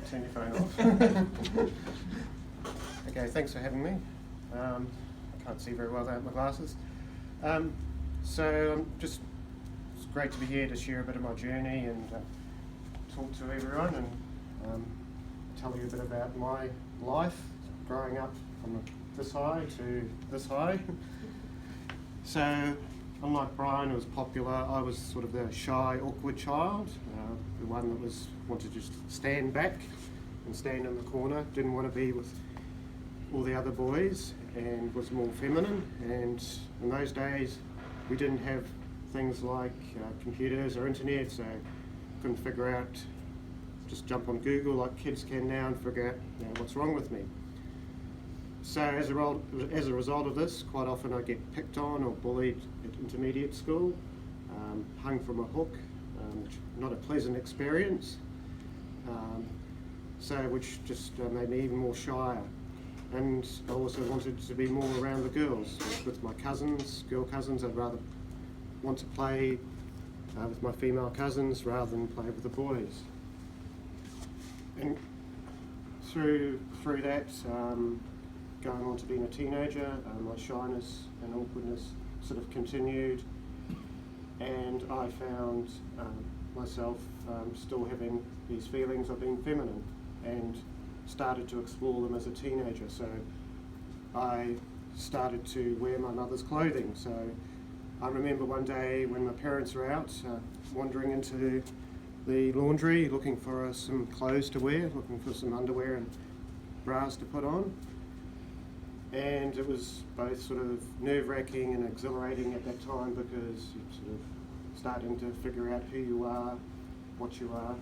turn your phone off. Okay, thanks for having me. I can't see very well without my glasses. It's great to be here to share a bit of my journey and talk to everyone and tell you a bit about my life growing up from this high to this high. So, unlike Brian, who was popular, I was sort of the shy, awkward child, the one that wanted to just stand back and stand in the corner, didn't want to be with all the other boys, and was more feminine. And in those days, we didn't have things like computers or internet, so couldn't figure out, just jump on Google like kids can now and figure out what's wrong with me. So as a result of this, quite often I get picked on or bullied at intermediate school, hung from a hook, not a pleasant experience, which just made me even more shyer. And I also wanted to be more around the girls, with my cousins, girl cousins. I'd rather want to play with my female cousins rather than play with the boys. And through that, going on to being a teenager, my shyness and awkwardness sort of continued, and I found myself still having these feelings of being feminine, and started to explore them as a teenager. So I started to wear my mother's clothing. So I remember one day when my parents were out, wandering into the laundry looking for some clothes to wear, looking for some underwear and bras to put on. And it was both sort of nerve-wracking and exhilarating at that time, because you're sort of starting to figure out who you are, what you are.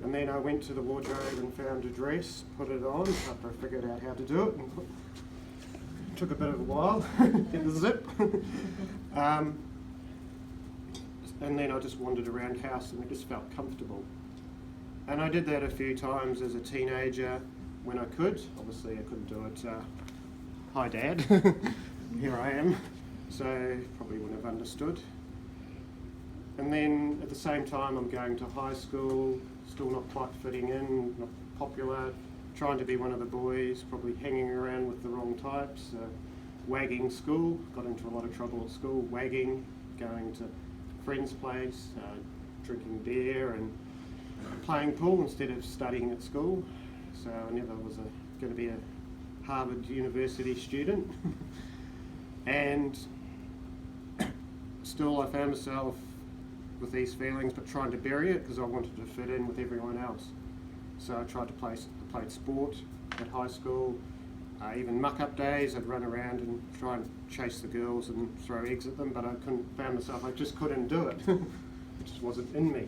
And then I went to the wardrobe and found a dress, put it on after I figured out how to do it. And it took a bit of a while, get the zip. And then I just wandered around the house and it just felt comfortable. And I did that a few times as a teenager when I could. Obviously I couldn't do it. Hi Dad, here I am. So probably wouldn't have understood. And then at the same time I'm going to high school, still not quite fitting in, not popular, trying to be one of the boys, probably hanging around with the wrong types, wagging school, got into a lot of trouble at school, wagging, going to friends' place, drinking beer and playing pool instead of studying at school. So I never was going to be a Harvard University student. And still I found myself with these feelings, but trying to bury it because I wanted to fit in with everyone else. So I tried to played sport at high school, even muck-up days. I'd run around and try and chase the girls and throw eggs at them, but I just couldn't do it. It just wasn't in me.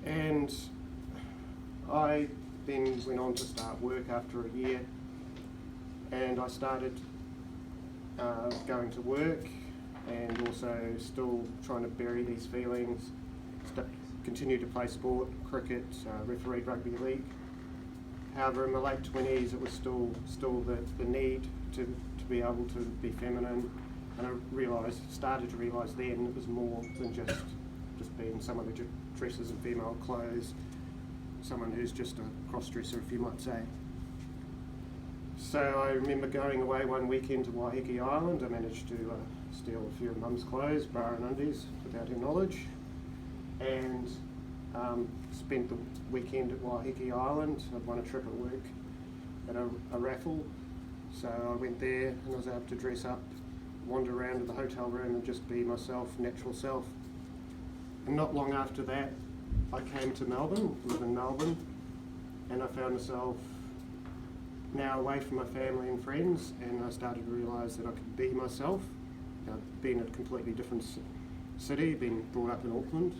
And I then went on to start work after a year, and I started going to work and also still trying to bury these feelings, continue to play sport, cricket, refereed rugby league. However, in my late 20s, it was still the need to be able to be feminine, and I started to realise then it was more than just being someone who dresses in female clothes, someone who's just a cross-dresser, if you might say. So I remember going away one weekend to Waiheke Island. I managed to steal a few of Mum's clothes, bra and undies, without her knowledge, and spent the weekend at Waiheke Island. I'd won a trip at work at a raffle, so I went there and I was able to dress up, wander around in the hotel room and just be myself, natural self. And not long after that, I came to Melbourne, live in Melbourne, and I found myself now away from my family and friends, and I started to realise that I could be myself. I'd been in a completely different city, been brought up in Auckland,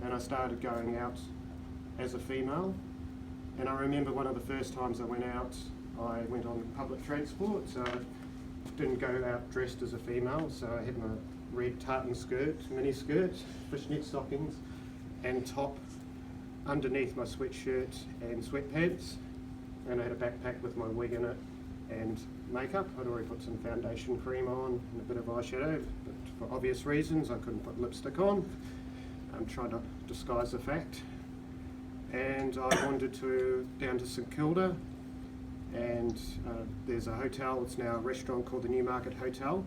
and I started going out as a female. And I remember one of the first times I went out, I went on public transport, so I didn't go out dressed as a female, so I had my red tartan skirt, mini skirt, fishnet stockings, and top underneath my sweatshirt and sweatpants, and I had a backpack with my wig in it and makeup. I'd already put some foundation cream on and a bit of eyeshadow, but for obvious reasons I couldn't put lipstick on. I'm trying to disguise the fact. and I wandered down to St Kilda, and there's a hotel, it's now a restaurant called the Newmarket Hotel,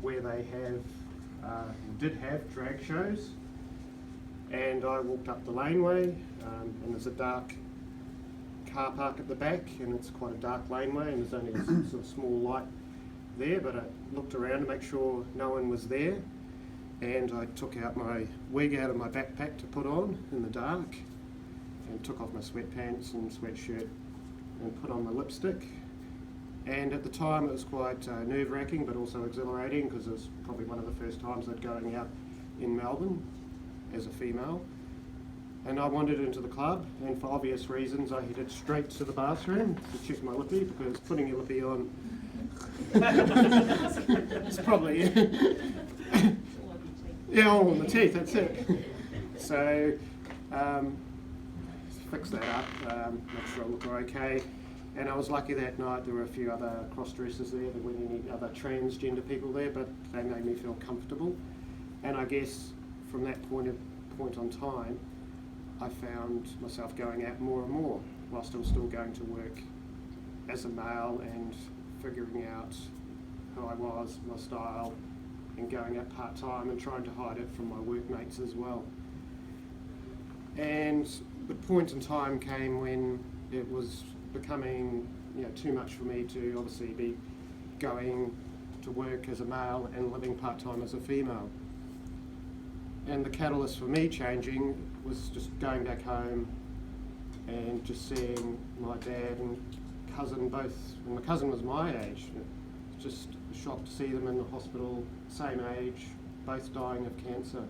where they did have drag shows. And I walked up the laneway, and there's a dark car park at the back, and it's quite a dark laneway, and there's only a sort of small light there, but I looked around to make sure no one was there, and I took out my wig out of my backpack to put on in the dark, and took off my sweatpants and sweatshirt and put on my lipstick. And at the time it was quite nerve-wracking but also exhilarating, because it was probably one of the first times I'd going out in Melbourne as a female. And I wandered into the club, and for obvious reasons I headed straight to the bathroom to check my lippy, because putting your lippy on it's probably yeah, all on the teeth, that's it. So fix that up, make sure I look okay. And I was lucky that night there were a few other cross-dressers there, there weren't any other transgender people there, but they made me feel comfortable. And I guess from that point on time, I found myself going out more and more, whilst I was still going to work as a male and figuring out who I was, my style, and going out part-time and trying to hide it from my workmates as well. And the point in time came when it was becoming too much for me to obviously be going to work as a male and living part-time as a female. And the catalyst for me changing was just going back home and just seeing my dad and cousin both, and my cousin was my age. Just a shock to see them in the hospital, same age, both dying of cancer.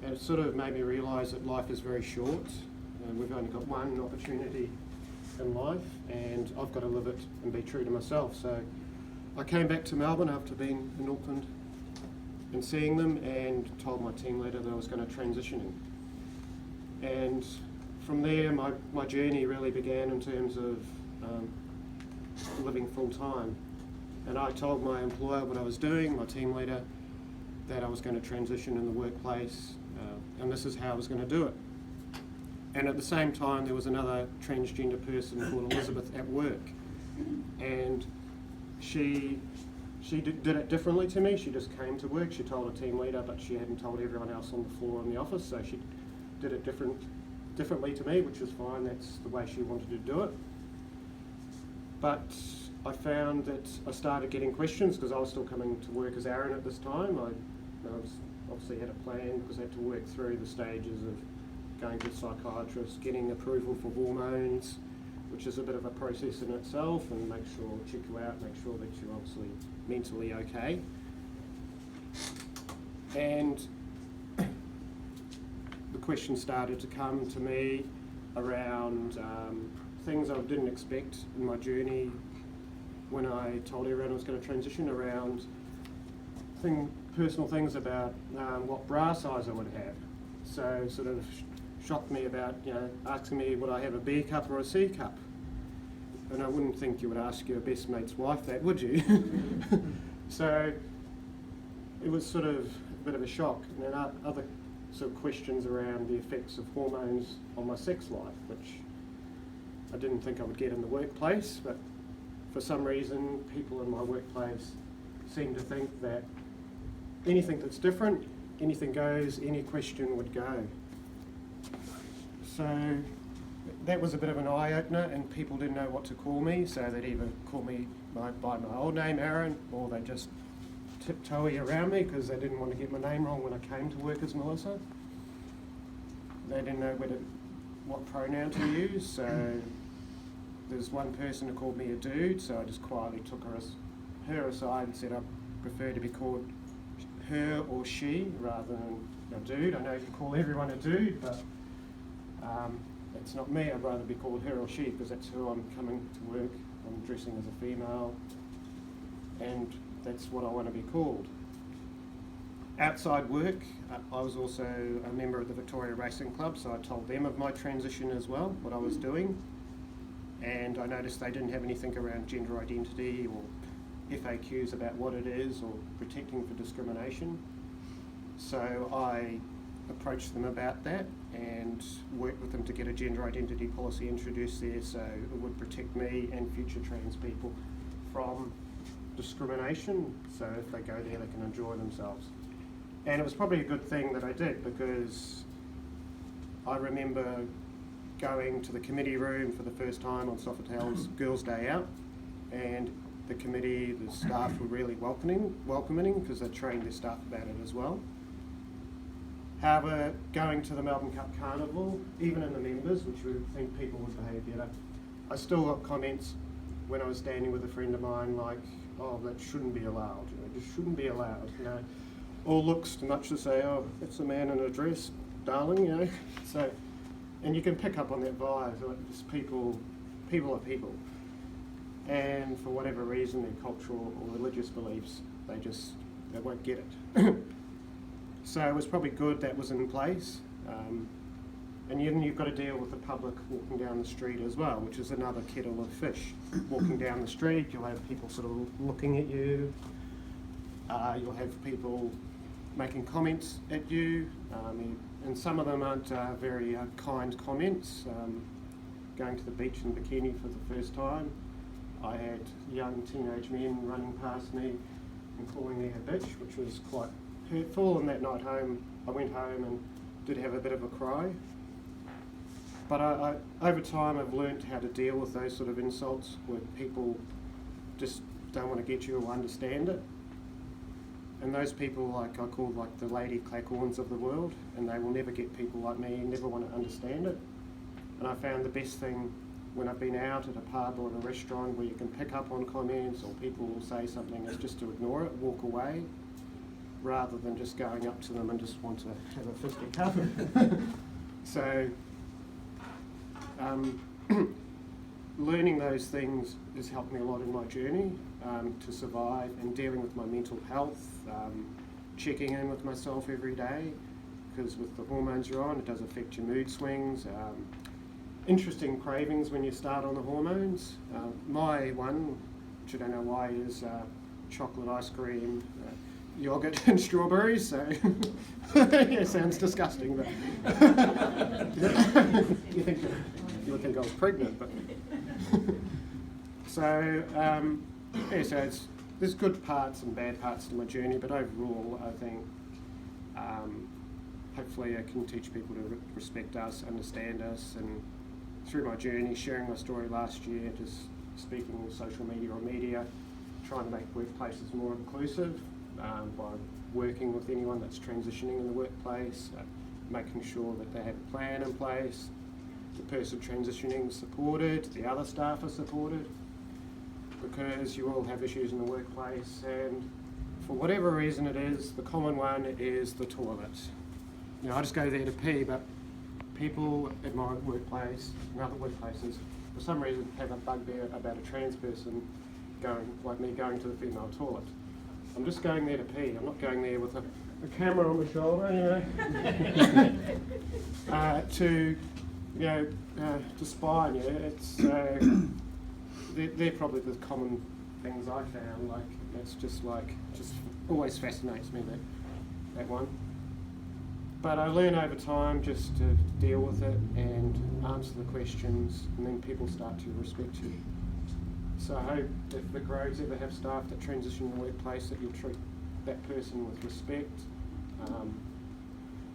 And it sort of made me realise that life is very short, and we've only got one opportunity in life, and I've got to live it and be true to myself. So I came back to Melbourne after being in Auckland and seeing them, and told my team leader that I was going to transition in. And from there my journey really began in terms of living full time. And I told my employer what I was doing, my team leader, that I was going to transition in the workplace, and this is how I was going to do it. And at the same time there was another transgender person called Elizabeth at work, and she did it differently to me. She just came to work, she told her team leader, but she hadn't told everyone else on the floor in the office, so she did it differently to me, which was fine, that's the way she wanted to do it. But I found that I started getting questions, because I was still coming to work as Aaron at this time. I obviously had a plan, because I had to work through the stages of going to the psychiatrist, getting approval for hormones, which is a bit of a process in itself, and check you out, make sure that you're obviously mentally okay. And the questions started to come to me around things I didn't expect in my journey when I told everyone I was going to transition, around personal things about what bra size I would have. So sort of shocked me about asking me would I have a B cup or a C cup. And I wouldn't think you would ask your best mate's wife that, would you? So it was sort of a bit of a shock. And then other sort of questions around the effects of hormones on my sex life, which I didn't think I would get in the workplace, but for some reason people in my workplace seem to think that anything that's different, anything goes, any question would go. So that was a bit of an eye-opener, and people didn't know what to call me, so they'd either call me by my old name, Aaron, or they just tiptoey around me because they didn't want to get my name wrong when I came to work as Melissa. They didn't know what pronoun to use, so there's one person who called me a dude, so I just quietly took her aside and said I prefer to be called her or she rather than a dude. I know you call everyone a dude, but it's not me. I'd rather be called her or she, because that's who I'm coming to work. I'm dressing as a female, and that's what I want to be called. Outside work, I was also a member of the Victoria Racing Club, so I told them of my transition as well, what I was doing. And I noticed they didn't have anything around gender identity or FAQs about what it is or protecting for discrimination. So I approached them about that, and worked with them to get a gender identity policy introduced there, so it would protect me and future trans people from discrimination, so if they go there they can enjoy themselves. And it was probably a good thing that I did, because I remember going to the committee room for the first time on Sofitel's Girls' Day Out, and the committee, the staff were really welcoming because they trained their staff about it as well. However, going to the Melbourne Cup Carnival, even in the members, which we would think people would behave better, I still got comments when I was standing with a friend of mine like, oh, that shouldn't be allowed, it just shouldn't be allowed, All looks too much to say, oh, that's a man in a dress, darling, So, and you can pick up on that vibe, like just people are people. And for whatever reason, their cultural or religious beliefs, they won't get it. So it was probably good that was in place. And then you've got to deal with the public walking down the street as well, which is another kettle of fish. Walking down the street, you'll have people sort of looking at you. You'll have people making comments at you. And some of them aren't very kind comments. Going to the beach in bikini for the first time, I had young teenage men running past me and calling me a bitch, which was quite hurtful. And that night home, I went home and did have a bit of a cry. But I over time, I've learnt how to deal with those sort of insults where people just don't want to get you or understand it. And those people, like I call like the lady clackhorns of the world, and they will never get people like me, never want to understand it. And I found the best thing when I've been out at a pub or at a restaurant where you can pick up on comments or people will say something, is just to ignore it, walk away, rather than just going up to them and just want to have a fisticuff. So, learning those things has helped me a lot in my journey to survive, and dealing with my mental health, checking in with myself every day, because with the hormones you're on, it does affect your mood swings. Interesting cravings when you start on the hormones. My one, which I don't know why, is chocolate ice cream, yogurt and strawberries, so yeah, sounds disgusting, but you would think I was pregnant, but so yeah, so there's good parts and bad parts to my journey, but overall I think hopefully I can teach people to respect us, understand us, and through my journey, sharing my story last year, just speaking on social media or media, trying to make workplaces more inclusive by working with anyone that's transitioning in the workplace, making sure that they have a plan in place, the person transitioning is supported, the other staff are supported, because you all have issues in the workplace, and for whatever reason it is, the common one is the toilet. I just go there to pee, but people at my workplace and other workplaces, for some reason, have a bugbear about a trans person like me going to the female toilet. I'm just going there to pee. I'm not going there with a camera on my shoulder, to spy on you. It's they're probably the common things I found. Like it's just always fascinates me that one. But I learn over time just to deal with it and answer the questions, and then people start to respect you. So I hope if the Groves ever have staff that transition in the workplace, that you'll treat that person with respect,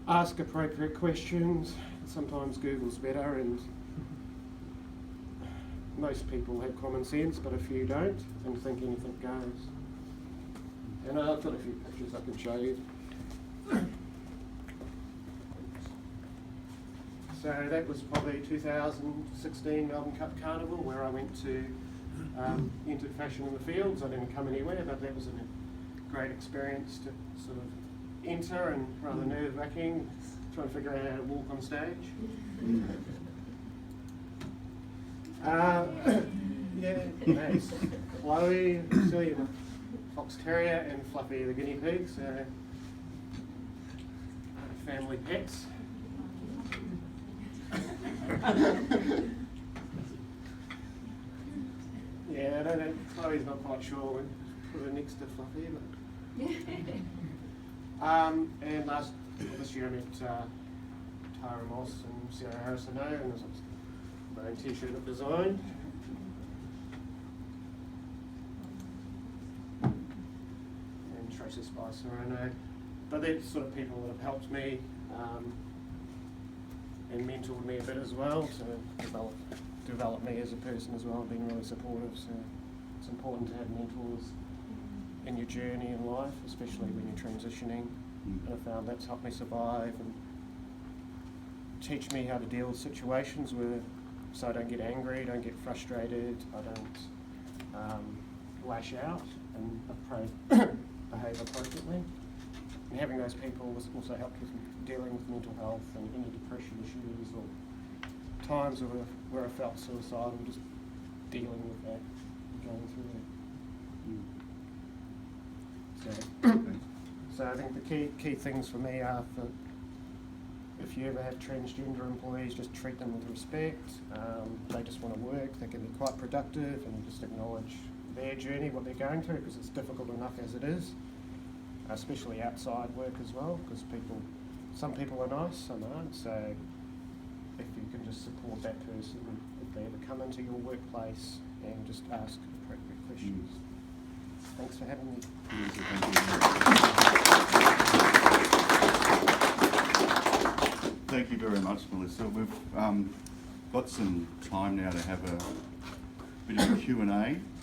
ask appropriate questions. Sometimes Google's better, and most people have common sense, but a few don't, and think anything goes. And I've got a few pictures I can show you. So that was probably 2016 Melbourne Cup Carnival, where I went to entered fashion in the fields. I didn't come anywhere, but that was a great experience to sort of enter, and rather nerve-wracking, trying to figure out how to walk on stage. Yeah, nice. Chloe, Silly, the fox terrier, and Fluffy, the guinea pig. So family pets. Yeah, I don't know, Chloe's not quite sure when put her next to Fluffy, but and this year I met Tara Moss and Sarah Harrison know, and this is my own t-shirt I've designed. And Tracy Spicer, I know. But they're sort of people that have helped me and mentored me a bit as well to develop me as a person as well, being really supportive. So it's important to have mentors in your journey in life, especially when you're transitioning. And I found that's helped me survive and teach me how to deal with situations so I don't get angry, don't get frustrated, I don't lash out and behave appropriately. And having those people has also helped with dealing with mental health and any depression issues or times where I felt suicidal, just dealing with that, going through that. So I think the key things for me are if you ever have transgender employees, just treat them with respect. They just want to work, they can be quite productive, and just acknowledge their journey, what they're going through, because it's difficult enough as it is, especially outside work as well, because some people are nice, some aren't. So if you can just support that person if they ever come into your workplace and just ask appropriate questions. Thanks for having me. Thank you very much, Melissa. We've got some time now to have a bit of a Q&A.